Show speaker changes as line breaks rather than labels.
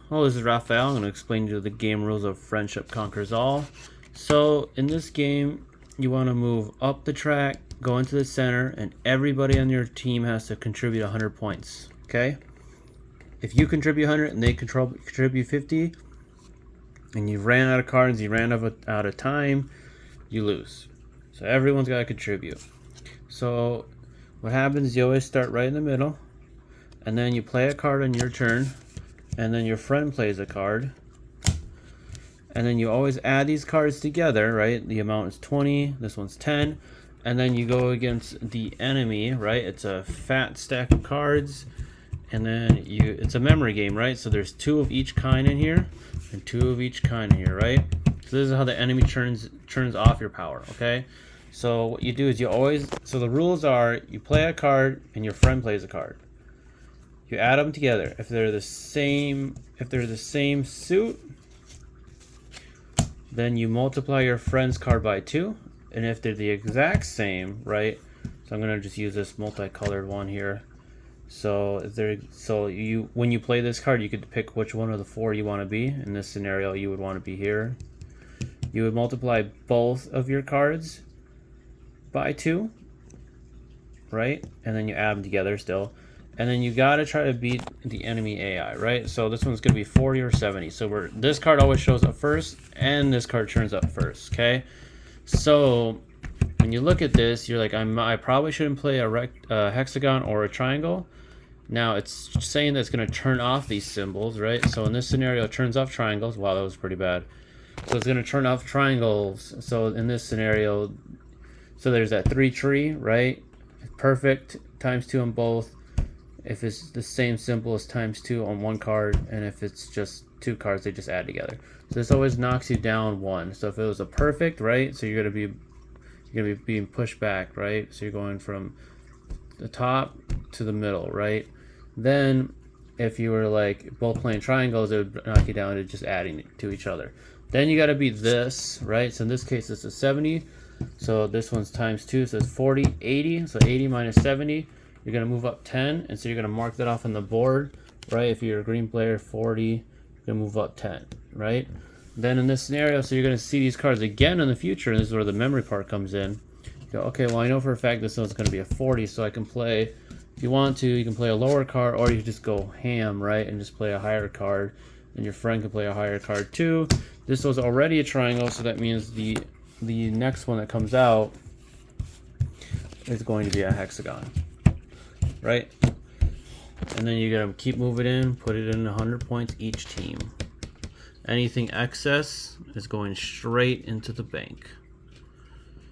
Hello, this is Raphael. I'm going to explain to you the game rules of Friendship Conquers All. So, in this game, you want to move up the track, go into the center, and everybody on your team has to contribute 100 points. Okay? If you contribute 100 and they contribute 50, and you ran out of cards, you ran out of time, you lose. So everyone's got to contribute. So what happens is you always start right in the middle, and then you play a card on your turn, and then your friend plays a card, and then you always add these cards together, right? The amount is 20, this one's 10, and then you go against the enemy, right? It's a fat stack of cards, and then it's a memory game, right? So there's 2 of each kind in here and 2 of each kind in here, right? So this is how the enemy turns off your power. Okay, so what you do is so the rules are you play a card and your friend plays a card. You add them together. If they're the same suit, then you multiply your friend's card by 2, and if they're the exact same, right? So I'm gonna just use this multicolored one here. So when you play this card, you could pick which one of the 4 you want to be. In this scenario, you would want to be here. You would multiply both of your cards by 2, right? And then you add them together still. And then you gotta try to beat the enemy AI, right? So this one's gonna be 40 or 70. So this card always shows up first, and this card turns up first. Okay, so when you look at this, you're like, I probably shouldn't play a hexagon or a triangle. Now it's saying that it's going to turn off these symbols, right? So in this scenario, it turns off triangles. Wow, that was pretty bad. So it's going to turn off triangles. So in this scenario, so there's that 3 tree, right? Perfect, ×2 on both. If it's the same symbol as ×2 on one card, and if it's just 2 cards, they just add together. So this always knocks you down 1. So if it was a perfect, right? So you're gonna be being pushed back, right? So you're going from the top to the middle, right? Then if you were like both playing triangles, it would knock you down to just adding to each other. Then you got to beat this, right? So in this case, it's a 70. So this one's ×2, so it's 40, 80. So 80 minus 70, you're gonna move up 10, and so you're gonna mark that off on the board, right? If you're a green player, 40, you're gonna move up 10, right? Then in this scenario, so you're going to see these cards again in the future, and this is where the memory part comes in. You go, okay, well, I know for a fact this one's going to be a 40, so I can play, if you want to, you can play a lower card, or you just go ham, right, and just play a higher card, and your friend can play a higher card too. This was already a triangle, so that means the next one that comes out is going to be a hexagon, right? And then you're going to keep moving in, put it in 100 points each team. Anything excess is going straight into the bank.